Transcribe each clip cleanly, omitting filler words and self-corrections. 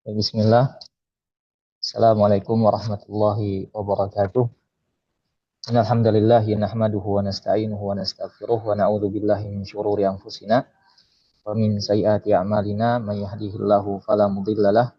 Bismillah. Assalamualaikum warahmatullahi wabarakatuh. Alhamdulillah nahmaduhu wa nasta'inuhu wa nastaghfiruh wa na'udzu billahi min syururi anfusina wa min sayyiati a'malina may yahdihillahu fala mudhillalah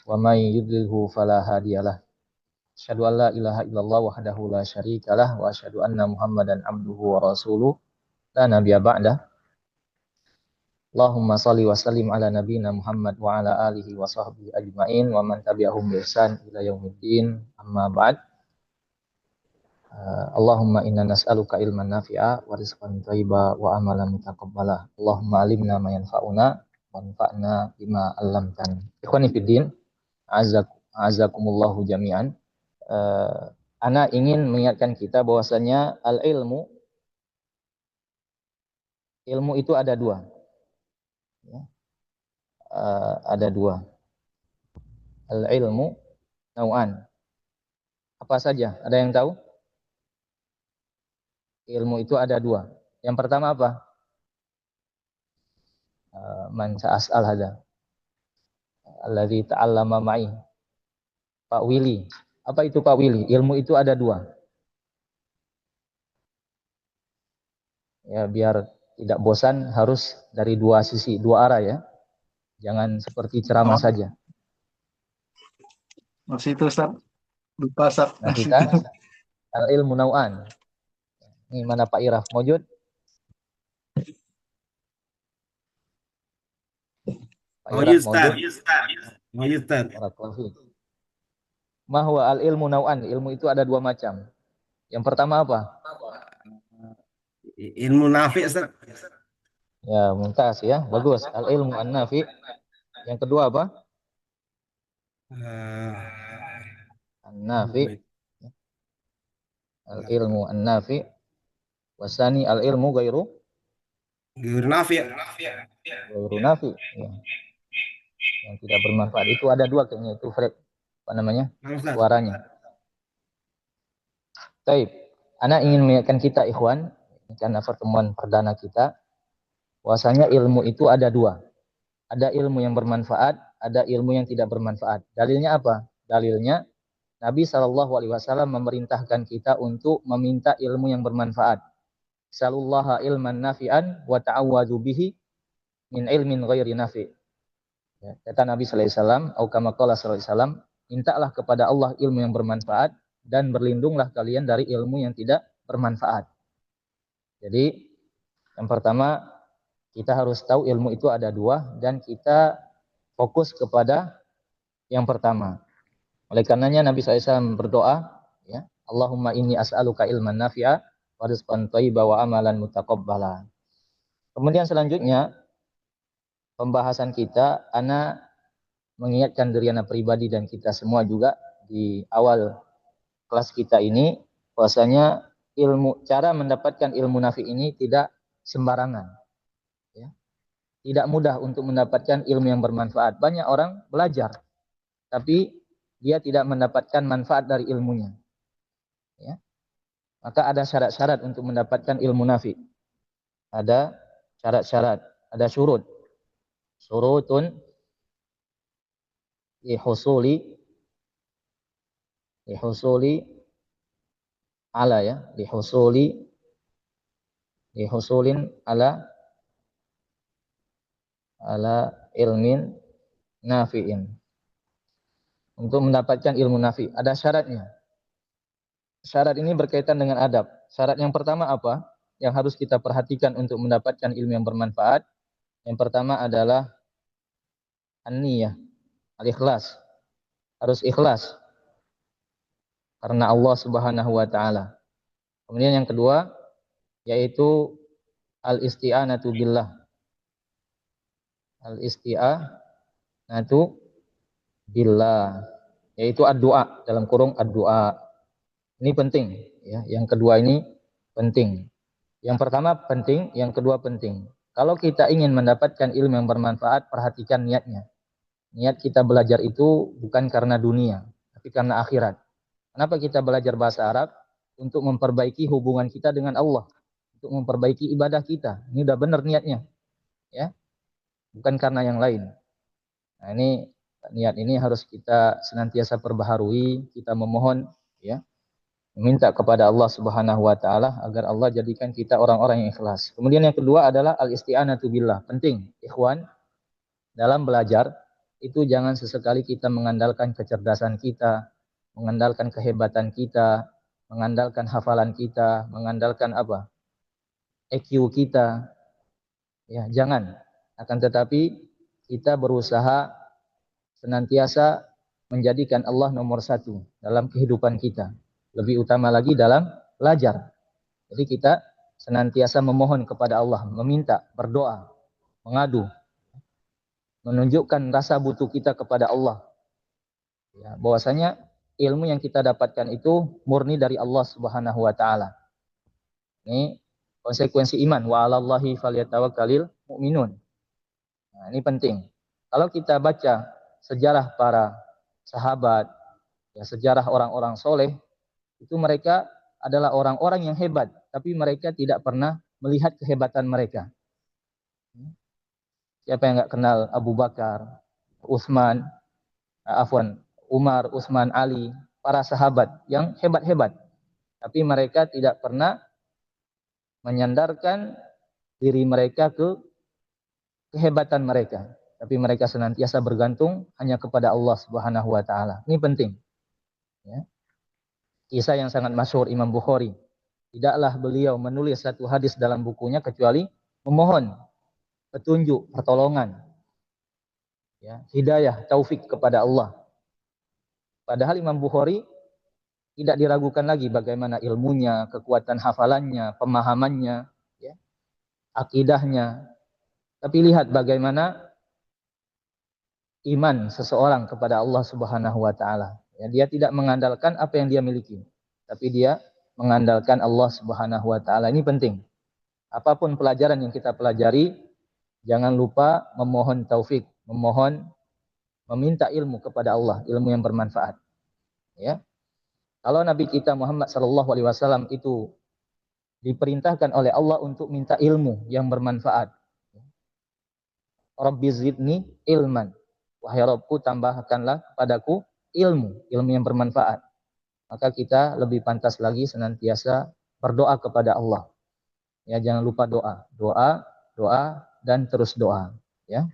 wa may yudlilhu fala hadiyalah. Asyhadu an la ilaha illallah wahdahu la syarikalah wa asyhadu anna Muhammadan abduhu wa rasuluh la nabiyya ba'dah. Allahumma salli wa sallim ala nabiyyina Muhammad wa ala alihi wa sahbihi ajma'in wa man tabi'ahum bi ihsan ila yaumiddin. Amma ba'd. Allahumma inna nas'aluka ilman nafi'a wa rizqan thayyiba wa amalan mutaqabbala. Allahumma alimna ma yanfa'una wanfa'na bima 'allamtana. Ikhwani fiddin, azakumullahu jami'an. Ana ingin mengingatkan kita bahwasanya ilmu itu ada dua. Ya. Ada dua. Al-ilmu nau'an. Apa saja? Ada yang tahu? Ilmu itu ada dua. Yang pertama apa? Man sa'as'al hada. Alladzi ta'allama ma'i. Pak Willy. Apa itu Pak Willy? Ilmu itu ada dua. Ya, biar tidak bosan harus dari dua sisi, dua arah ya. Jangan seperti ceramah saja. Masih itu Ustaz. Lupa Ustaz. Nah, kita al-ilmu nau'an. Ini mana Pak Iraf? Mojud? Pak Iraf mojud? Mahwa al-ilmu nau'an. Ilmu itu ada dua macam. Yang pertama apa? Ilmu nafi, Ustaz. Ya, mumtaz ya. Bagus. Al-ilmu an-nafi. Yang kedua apa? An-nafi. Al-ilmu an-nafi. Wasani al-ilmu gairu nafi. Gairu nafi. Ya. Yang tidak bermanfaat. Itu ada dua kayaknya. Itu apa namanya? Suaranya. Baik. Ana ingin mengingatkan kita ikhwan, karena pertemuan perdana kita, bahwasanya ilmu itu ada dua. Ada ilmu yang bermanfaat, ada ilmu yang tidak bermanfaat. Dalilnya apa? Dalilnya Nabi SAW memerintahkan kita untuk meminta ilmu yang bermanfaat. Salullaha ilman nafi'an wa ta'awwadzu bihi min ilmin ghairi nafi'. Ya, kata Nabi SAW, atau kama qala SAW, mintalah kepada Allah ilmu yang bermanfaat dan berlindunglah kalian dari ilmu yang tidak bermanfaat. Jadi yang pertama, kita harus tahu ilmu itu ada dua dan kita fokus kepada yang pertama. Oleh karenanya Nabi SAW berdoa, ya, Allahumma inni as'aluka ilman nafi'a wa rizqan thayyiba wa amalan mutaqabbala. Kemudian selanjutnya pembahasan kita, ana mengingatkan diri ana pribadi dan kita semua juga di awal kelas kita ini, bahwasanya cara mendapatkan ilmu nafi ini tidak sembarangan. Ya. Tidak mudah untuk mendapatkan ilmu yang bermanfaat. Banyak orang belajar, tapi dia tidak mendapatkan manfaat dari ilmunya. Ya. Maka ada syarat-syarat untuk mendapatkan ilmu nafi. Ada syarat-syarat, ada syurut. Syurutun lihusuli ala ya, lihusulin ala ilmin nafi'in. Untuk mendapatkan ilmu nafi ada syaratnya. Syarat ini berkaitan dengan adab. Syarat yang pertama apa? Yang harus kita perhatikan untuk mendapatkan ilmu yang bermanfaat. Yang pertama adalah an-niyah, al-ikhlas. Harus ikhlas karena Allah Subhanahu wa taala. Kemudian yang kedua yaitu al-isti'anatu billah. Al-isti'anatu billah, yaitu ad-du'a, dalam kurung ad-du'a. Ini penting ya. Yang kedua ini penting. Yang pertama penting, yang kedua penting. Kalau kita ingin mendapatkan ilmu yang bermanfaat, perhatikan niatnya. Niat kita belajar itu bukan karena dunia, tapi karena akhirat. Kenapa kita belajar bahasa Arab? Untuk memperbaiki hubungan kita dengan Allah, untuk memperbaiki ibadah kita. Ini udah benar niatnya, ya, bukan karena yang lain. Nah, ini Niat ini harus kita senantiasa perbaharui, kita memohon ya, meminta kepada Allah Subhanahu wa taala agar Allah jadikan kita orang-orang yang ikhlas. Kemudian yang kedua adalah al-isti'anatu billah. Penting, ikhwan, dalam belajar itu jangan sesekali kita mengandalkan kecerdasan kita, mengandalkan kehebatan kita, mengandalkan hafalan kita, mengandalkan apa? EQ kita. Ya, jangan. Akan tetapi kita berusaha senantiasa menjadikan Allah nomor satu dalam kehidupan kita. Lebih utama lagi dalam belajar. Jadi kita senantiasa memohon kepada Allah, meminta, berdoa, mengadu, menunjukkan rasa butuh kita kepada Allah. Ya, bahwasanya ilmu yang kita dapatkan itu murni dari Allah Subhanahu wa taala. Ini konsekuensi iman, wa 'alallahi falyatawakkalul mu'minun. Nah, ini penting. Kalau kita baca sejarah para sahabat, ya, sejarah orang-orang soleh, itu mereka adalah orang-orang yang hebat, tapi mereka tidak pernah melihat kehebatan mereka. Siapa yang nggak kenal Abu Bakar, Umar, Utsman, Ali, para sahabat yang hebat-hebat, tapi mereka tidak pernah menyandarkan diri mereka ke kehebatan mereka, tapi mereka senantiasa bergantung hanya kepada Allah Subhanahu wa taala. Ini penting. Ya. Kisah yang sangat masyhur Imam Bukhari. Tidaklah beliau menulis satu hadis dalam bukunya kecuali memohon petunjuk, pertolongan, ya, hidayah, taufik kepada Allah. Padahal Imam Bukhari tidak diragukan lagi bagaimana ilmunya, kekuatan hafalannya, pemahamannya, ya, akidahnya. Tapi lihat bagaimana iman seseorang kepada Allah Subhanahu wa taala. Ya, dia tidak mengandalkan apa yang dia miliki, tapi dia mengandalkan Allah Subhanahu wa taala. Ini penting. Apapun pelajaran yang kita pelajari, jangan lupa memohon taufik, meminta ilmu kepada Allah, ilmu yang bermanfaat. Ya. Kalau Nabi kita Muhammad sallallahu alaihi wasallam itu diperintahkan oleh Allah untuk minta ilmu yang bermanfaat. Rabbi zidni ilman. Wahai Rabbku, tambahkanlah padaku ilmu yang bermanfaat. Maka kita lebih pantas lagi senantiasa berdoa kepada Allah. Ya, jangan lupa doa, dan terus doa. Ya.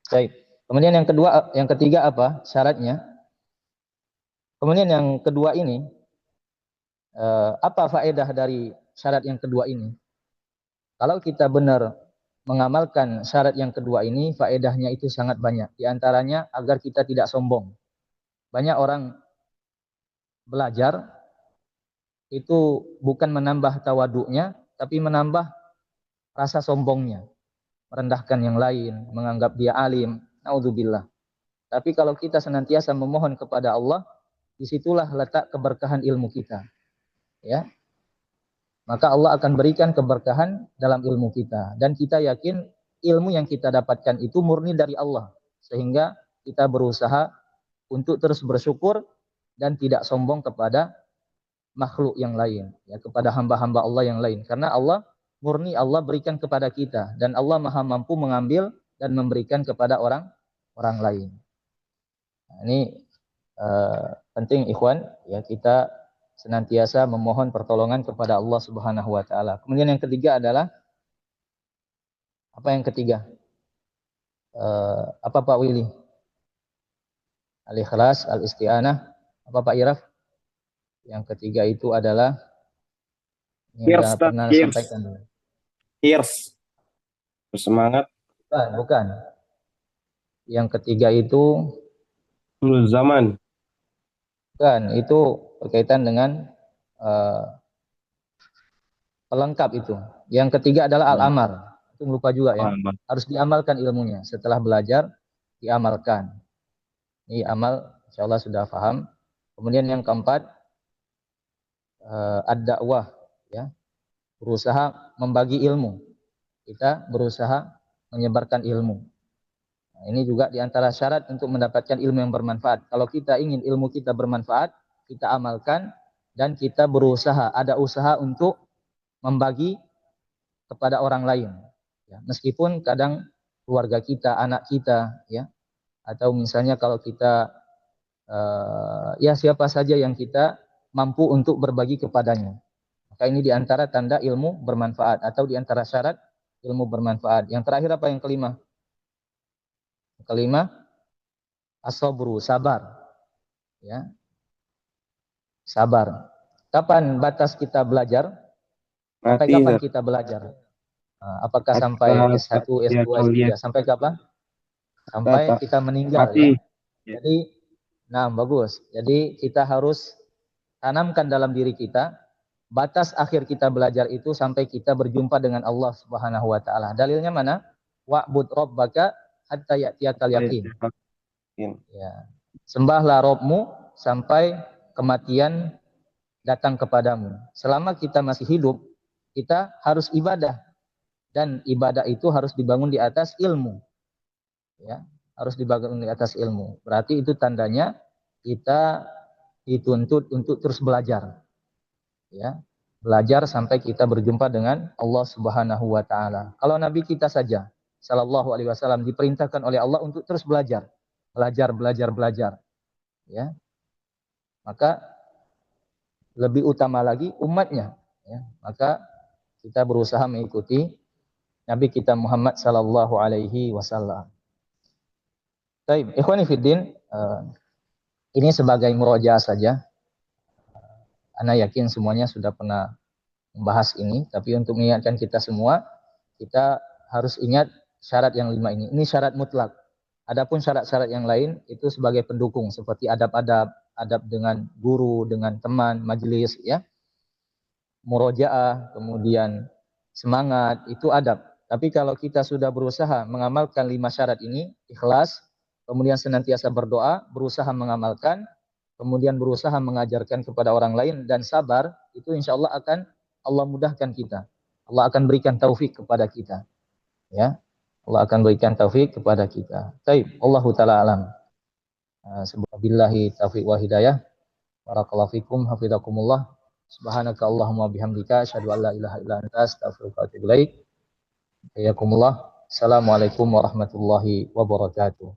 Baik. Kemudian yang ketiga apa syaratnya? Kemudian yang kedua ini, apa faedah dari syarat yang kedua ini? Kalau kita benar mengamalkan syarat yang kedua ini, faedahnya itu sangat banyak. Di antaranya agar kita tidak sombong. Banyak orang belajar itu bukan menambah tawaduknya, tapi menambah rasa sombongnya. Merendahkan yang lain, menganggap dia alim. Naudzubillah. Tapi kalau kita senantiasa memohon kepada Allah, disitulah letak keberkahan ilmu kita. Ya. Maka Allah akan berikan keberkahan dalam ilmu kita. Dan kita yakin ilmu yang kita dapatkan itu murni dari Allah. Sehingga kita berusaha untuk terus bersyukur dan tidak sombong kepada makhluk yang lain. Ya, kepada hamba-hamba Allah yang lain. Karena Allah murni Allah berikan kepada kita. Dan Allah maha mampu mengambil dan memberikan kepada orang lain. Nah, ini penting ikhwan. Ya, kita senantiasa memohon pertolongan kepada Allah Subhanahu wa taala. Kemudian yang ketiga adalah apa yang ketiga? Apa Pak Willy? Al-ikhlas, al-isti'anah. Apa Pak Iraf? Yang ketiga itu adalah yang pernah sampaikan dulu. Bersemangat. Bukan. Yang ketiga itu Zaman. Bukan, itu berkaitan dengan pelengkap itu. Yang ketiga adalah al-amar. Itu lupa juga ya. Harus diamalkan ilmunya. Setelah belajar, diamalkan. Ini amal, insyaallah sudah paham. Kemudian yang keempat, ad-da'wah. Ya. Berusaha membagi ilmu. Kita berusaha menyebarkan ilmu. Nah, ini juga diantara syarat untuk mendapatkan ilmu yang bermanfaat. Kalau kita ingin ilmu kita bermanfaat, kita amalkan dan kita berusaha, ada usaha untuk membagi kepada orang lain. Ya, meskipun kadang keluarga kita, anak kita, ya, atau misalnya kalau kita ya siapa saja yang kita mampu untuk berbagi kepadanya. Maka ini diantara tanda ilmu bermanfaat atau diantara syarat ilmu bermanfaat. Yang terakhir apa yang kelima? Yang kelima, as-sabru, sabar. Ya, sabar. Kapan batas kita belajar? Sampai Mati, kapan Ustaz. kita belajar? Apakah sampai Hatta S1, ya S2, kuliah. S3? Sampai kapan? Sampai Hatta kita meninggal mati. ya. Ya. Jadi, nah bagus. Jadi kita harus tanamkan dalam diri kita batas akhir kita belajar itu sampai kita berjumpa dengan Allah Subhanahu wa taala. Dalilnya mana? Wa'bud rabbaka hatta ya'tiyakal yaqin. Ya. Sembahlah Rabbmu sampai kematian datang kepadamu. Selama kita masih hidup, kita harus ibadah, dan ibadah itu harus dibangun di atas ilmu. Ya, harus dibangun di atas ilmu. Berarti itu tandanya kita dituntut untuk terus belajar. Ya, belajar sampai kita berjumpa dengan Allah Subhanahu wa taala. Kalau nabi kita saja sallallahu alaihi wasallam diperintahkan oleh Allah untuk terus belajar. Belajar. Ya. Maka lebih utama lagi umatnya, ya. Maka kita berusaha mengikuti Nabi kita Muhammad sallallahu alaihi wasallam. Baik, ikhwani fiddin, ini sebagai murojaah saja. Ana yakin semuanya sudah pernah membahas ini, tapi untuk mengingatkan kita semua, kita harus ingat syarat yang 5 ini. Ini syarat mutlak. Adapun syarat-syarat yang lain itu sebagai pendukung, seperti adab-adab, adab dengan guru, dengan teman, majelis, ya. Murojaah, kemudian semangat, itu adab. Tapi kalau kita sudah berusaha mengamalkan 5 syarat ini, ikhlas, kemudian senantiasa berdoa, berusaha mengamalkan, kemudian berusaha mengajarkan kepada orang lain, dan sabar, itu insya Allah akan Allah mudahkan kita. Allah akan berikan taufik kepada kita. Ya, Allah akan berikan taufik kepada kita. Baik, Allahu ta'ala alam. Billahi taufiq wa hidayah. Barakallahu fikum, hafizakumullah. Subhanaka Allahumma bihamdika asyhadu an la ilaha illa anta astaghfiruka wa atubu ilaik. Hayakumullah. Assalamualaikum warahmatullahi wabarakatuh.